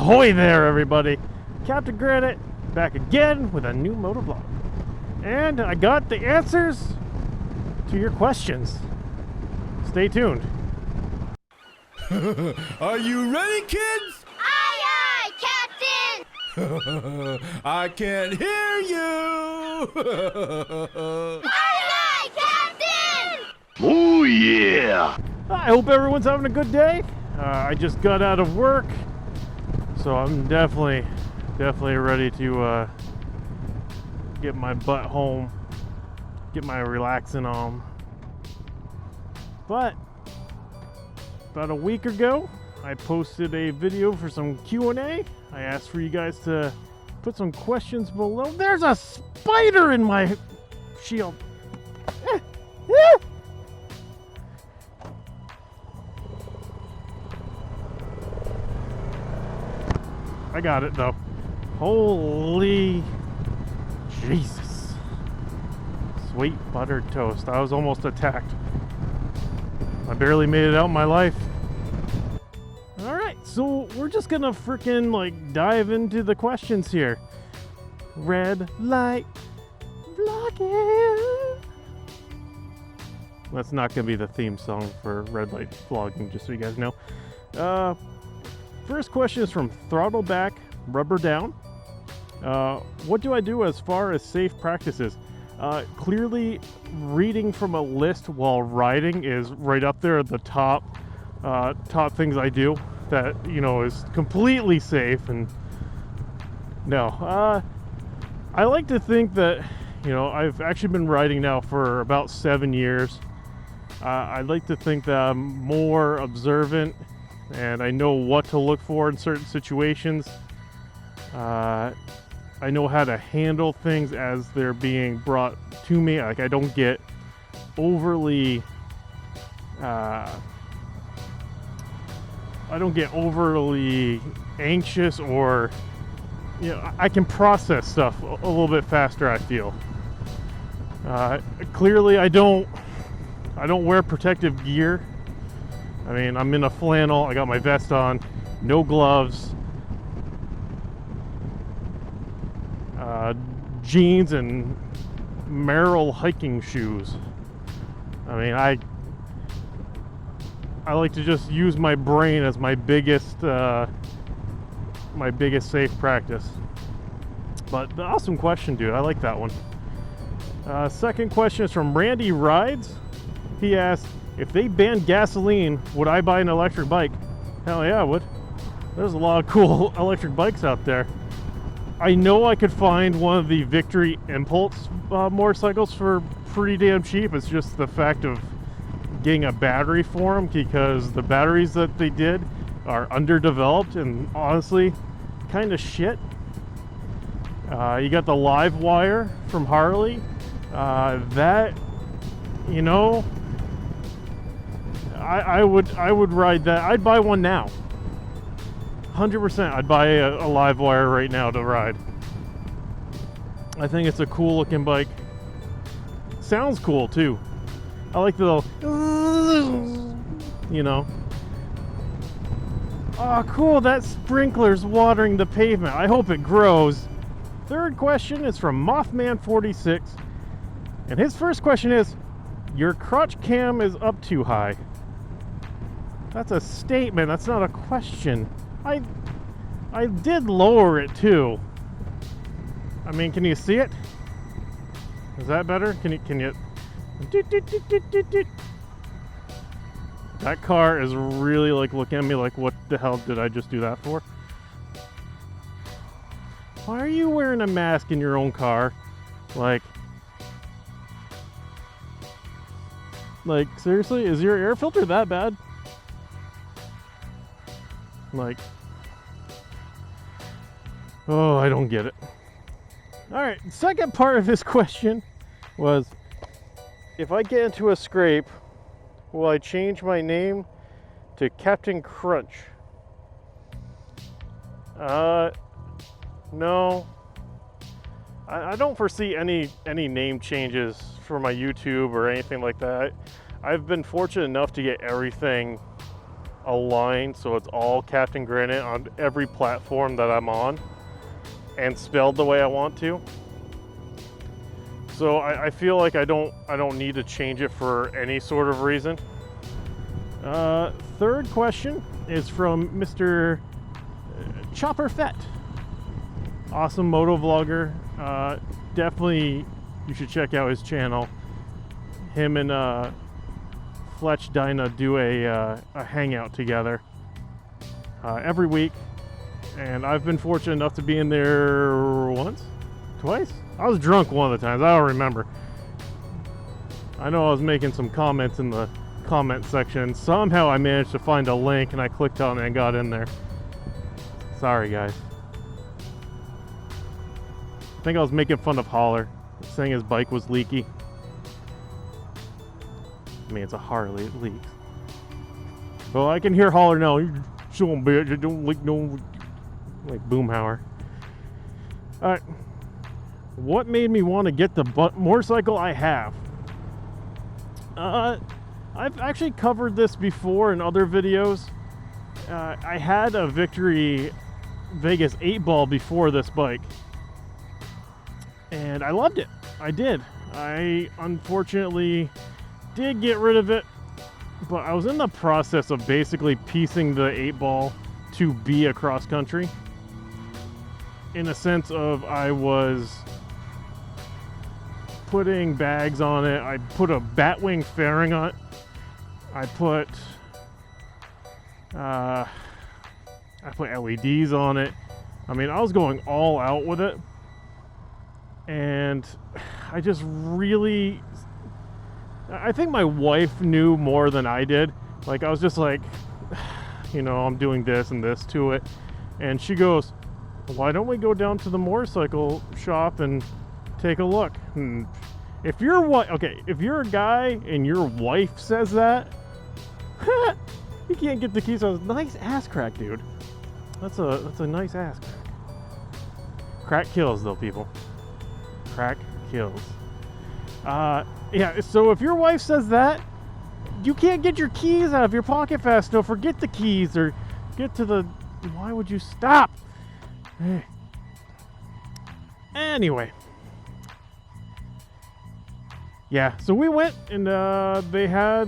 Ahoy there, everybody! Captain Granite back again with a new motovlog. And I got the answers to your questions. Stay tuned. Are you ready, kids? Aye, Captain! I can't hear you! Aye, Captain! Oh yeah! I hope everyone's having a good day. I just got out of work, so I'm definitely ready to get my butt home, get my relaxing on. But about a week ago, I posted a video for some Q&A. I asked for you guys to put some questions below. There's a spider in my shield. I got it though. Holy Jesus. Sweet buttered toast. I was almost attacked. I barely made it out in my life. Alright, so we're just gonna freaking like dive into the questions here. Red light vlogging. That's not gonna be the theme song for red light vlogging, just so you guys know. First question is from Throttleback Rubber Down. What do I do as far as safe practices? Clearly, reading from a list while riding is right up there at the top things I do that, you know, is completely safe. And no, I like to think that, you know, I've actually been riding now for about 7 years. I'd like to think that I'm more observant and I know what to look for in certain situations. I know how to handle things as they're being brought to me. Like, I don't get overly anxious, or, you know, I can process stuff a little bit faster, I feel. Clearly I don't wear protective gear. I mean, I'm in a flannel, I got my vest on, no gloves, jeans and Merrell hiking shoes. I mean, I like to just use my brain as my biggest safe practice. But awesome question, dude. I like that one. Second question is from Randy Rides. He asked, if they banned gasoline, would I buy an electric bike? Hell yeah, I would. There's a lot of cool electric bikes out there. I know I could find one of the Victory Impulse motorcycles for pretty damn cheap. It's just the fact of getting a battery for them, because the batteries that they did are underdeveloped and honestly kind of shit. You got the live wire from Harley. That, you know, I would ride that. I'd buy one now. 100%. I'd buy a live wire right now to ride. I think it's a cool looking bike. Sounds cool too. I like the little, you know. Oh, cool. That sprinkler's watering the pavement. I hope it grows. Third question is from Mothman46. And his first question is, your crotch cam is up too high. That's a statement. That's not a question. I did lower it too. I mean, can you see it? Is that better? Can you? That car is really like looking at me like, what the hell did I just do that for? Why are you wearing a mask in your own car? Like seriously, is your air filter that bad? Like, oh, I don't get it. Alright, second part of his question was, if I get into a scrape, will I change my name to Captain Crunch? No. I don't foresee any name changes for my YouTube or anything like that. I've been fortunate enough to get everything aligned so it's all Captain Granite on every platform that I'm on and spelled the way I want to. So I feel like I don't need to change it for any sort of reason. Third question is from Mr. Chopper Fett. Awesome motovlogger. Definitely you should check out his channel. Him and Fletch Dyna do a hangout together every week, and I've been fortunate enough to be in there once, twice. I was drunk one of the times. I don't remember. I know I was making some comments in the comment section. Somehow I managed to find a link, and I clicked on it and got in there. Sorry, guys. I think I was making fun of Holler, saying his bike was leaky. I mean, it's a Harley, it leaks. Well, I can hear Holler now. You son bitch, it don't leak no... Like Boomhauer. Alright. What made me want to get the motorcycle I have? I've actually covered this before in other videos. I had a Victory Vegas 8-ball before this bike. And I loved it. I did. I unfortunately did get rid of it, but I was in the process of basically piecing the 8-ball to be a cross country. In a sense of I was putting bags on it. I put a Batwing fairing on it. I put LEDs on it. I mean, I was going all out with it. And I just really... I think my wife knew more than I did. Like, I was just like, you know, I'm doing this and this to it. And she goes, why don't we go down to the motorcycle shop and take a look? And if you're if you're a guy and your wife says that, you can't get the keys. So nice ass crack, dude. That's a nice ass crack. Crack kills though, people. Crack kills. Yeah, so if your wife says that, you can't get your keys out of your pocket fast enough, or get the keys, or get to the... Why would you stop? Anyway. Yeah, so we went, and they had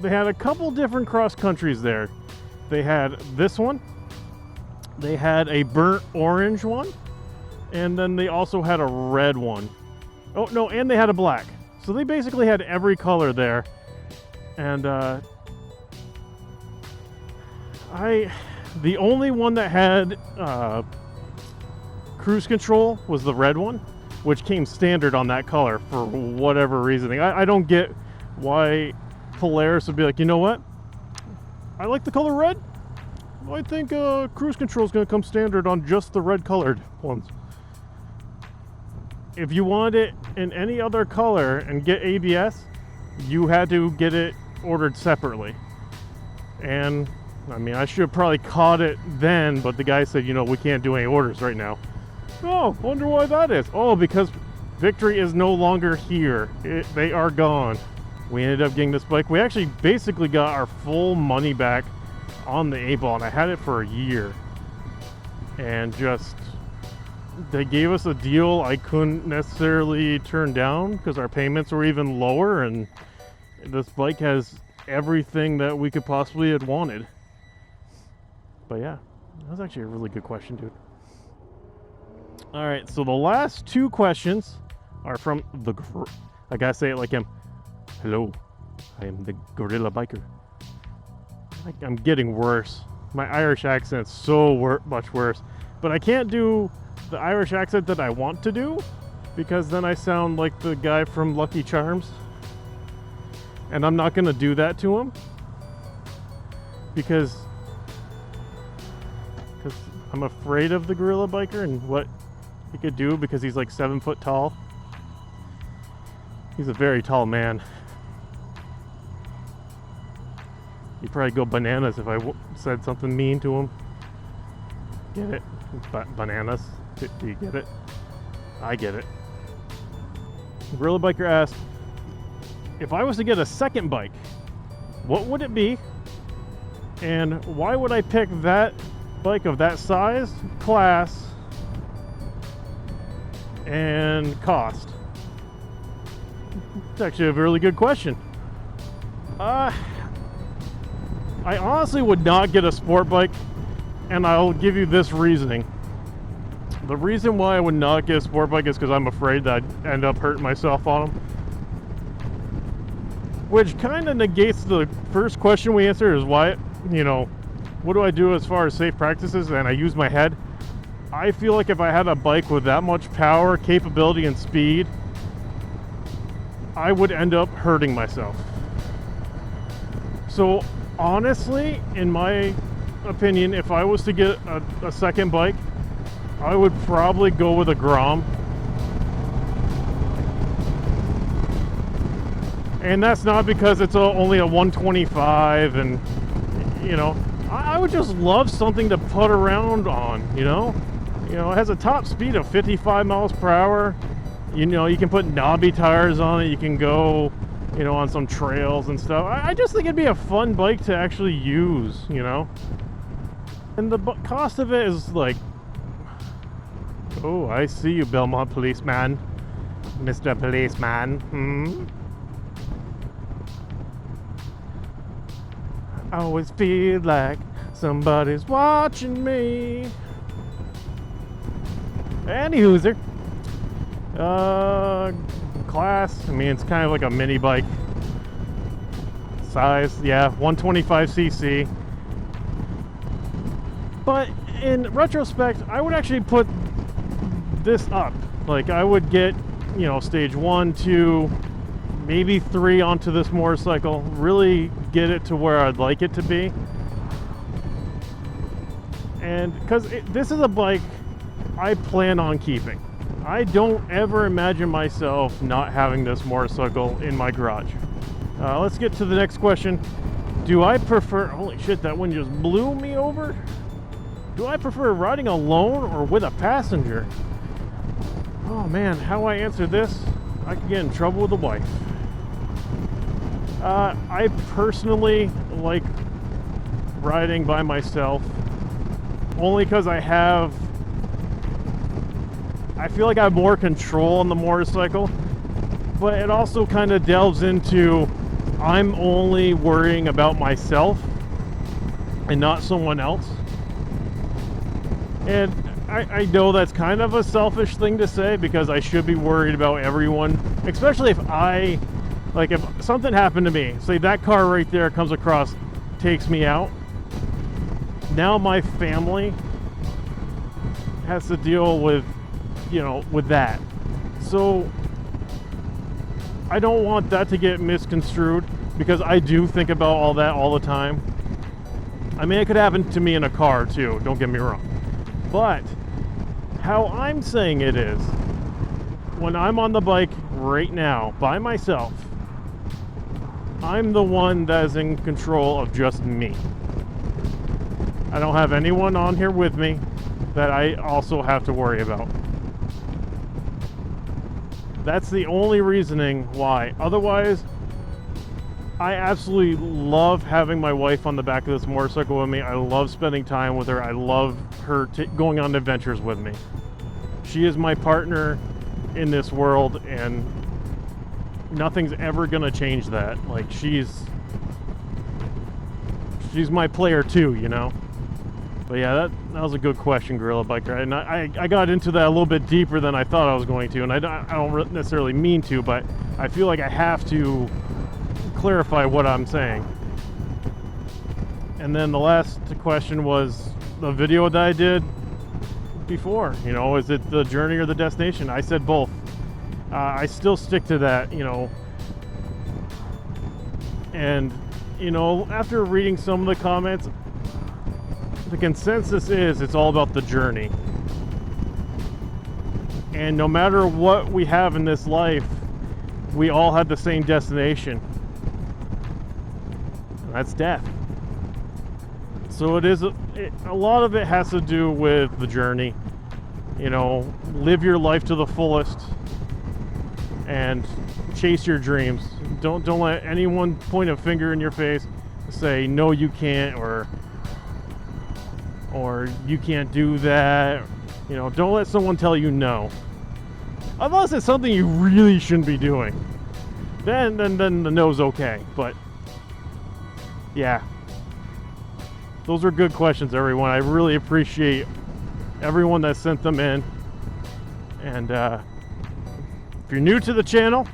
a couple different cross countries there. They had this one. They had a burnt orange one. And then they also had a red one. Oh, no, and they had a black. So they basically had every color there. And the only one that had cruise control was the red one, which came standard on that color for whatever reasoning. I don't get why Polaris would be like, you know what? I like the color red. I think cruise control is going to come standard on just the red colored ones. If you wanted it in any other color and get ABS, you had to get it ordered separately. And I mean, I should have probably caught it then, but the guy said, you know, we can't do any orders right now. Oh, wonder why that is. Oh, because Victory is no longer here. They are gone. We ended up getting this bike. We actually basically got our full money back on the 8-ball, and I had it for a year. And just... they gave us a deal I couldn't necessarily turn down because our payments were even lower, and this bike has everything that we could possibly have wanted. But yeah, that was actually a really good question, dude. All right, so the last two questions are from the... I gotta say it like him. Hello, I am the Gorilla Biker. I'm getting worse. My Irish accent's so much worse. But I can't do the Irish accent that I want to do, because then I sound like the guy from Lucky Charms, and I'm not gonna do that to him because I'm afraid of the Gorilla Biker and what he could do, because he's like 7 foot tall. He's a very tall man. He'd probably go bananas if I said something mean to him. Get it? It's bananas. Do you get it? I get it. Gorilla Biker asked, if I was to get a second bike, what would it be? And why would I pick that bike of that size, class, and cost? It's actually a really good question. I honestly would not get a sport bike, and I'll give you this reasoning. The reason why I would not get a sport bike is because I'm afraid that I'd end up hurting myself on them. Which kind of negates the first question we answered, is why, you know, what do I do as far as safe practices? And I use my head. I feel like if I had a bike with that much power, capability, and speed, I would end up hurting myself. So honestly, in my opinion, if I was to get a second bike, I would probably go with a Grom. And that's not because it's only a 125 and, you know, I would just love something to put around on, you know? You know, it has a top speed of 55 miles per hour. You know, you can put knobby tires on it. You can go, you know, on some trails and stuff. I just think it'd be a fun bike to actually use, you know? And the cost of it is like, oh, I see you, Belmont policeman. Mr. Policeman. I always feel like somebody's watching me. Any hooser. Class, I mean, it's kind of like a mini bike. Size, yeah, 125cc. But in retrospect, I would actually put this up. Like, I would get, you know, stage 1, 2, maybe 3 onto this motorcycle. Really get it to where I'd like it to be. And because this is a bike I plan on keeping. I don't ever imagine myself not having this motorcycle in my garage. Let's get to the next question. Do I prefer... Holy shit, that one just blew me over. Do I prefer riding alone or with a passenger? Oh man, how I answer this, I could get in trouble with the wife. I personally like riding by myself only because I feel like I have more control on the motorcycle, but it also kind of delves into I'm only worrying about myself and not someone else. And I know that's kind of a selfish thing to say because I should be worried about everyone, especially if something happened to me, say that car right there comes across, takes me out. Now my family has to deal with, you know, with that. So I don't want that to get misconstrued because I do think about all that all the time. I mean, it could happen to me in a car too, don't get me wrong. But how I'm saying it is, when I'm on the bike right now by myself, I'm the one that is in control of just me. I don't have anyone on here with me that I also have to worry about. That's the only reasoning why. Otherwise, I absolutely love having my wife on the back of this motorcycle with me. I love spending time with her. I love her going on adventures with me. She is my partner in this world, and nothing's ever gonna change that. Like, she's my player too, you know? But yeah, that was a good question, Gorilla Biker. And I got into that a little bit deeper than I thought I was going to, and I don't necessarily mean to, but I feel like I have to clarify what I'm saying. And then the last question was the video that I did before. You know, is it the journey or the destination? I said both. I still stick to that, you know. And, you know, after reading some of the comments, the consensus is it's all about the journey. And no matter what we have in this life, we all have the same destination. And that's death. So a lot of it has to do with the journey. You know, live your life to the fullest and chase your dreams. Don't let anyone point a finger in your face, say, no, you can't, or you can't do that. You know, don't let someone tell you no. Unless it's something you really shouldn't be doing. Then the no's okay. But yeah. Those are good questions, everyone. I really appreciate everyone that sent them in. And if you're new to the channel,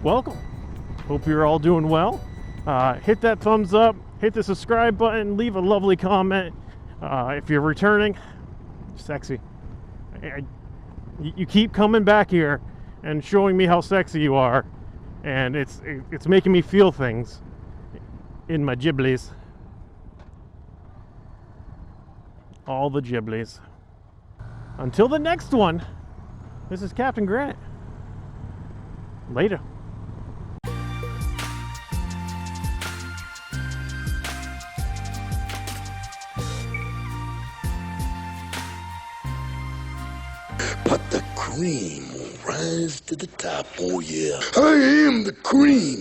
welcome. Hope you're all doing well. Hit that thumbs up, hit the subscribe button, leave a lovely comment. If you're returning, sexy. You keep coming back here and showing me how sexy you are, and it's making me feel things in my giblies. All the giblies. Until the next one, this is Captain Grant. Later. But the cream will rise to the top, oh yeah. I am the cream.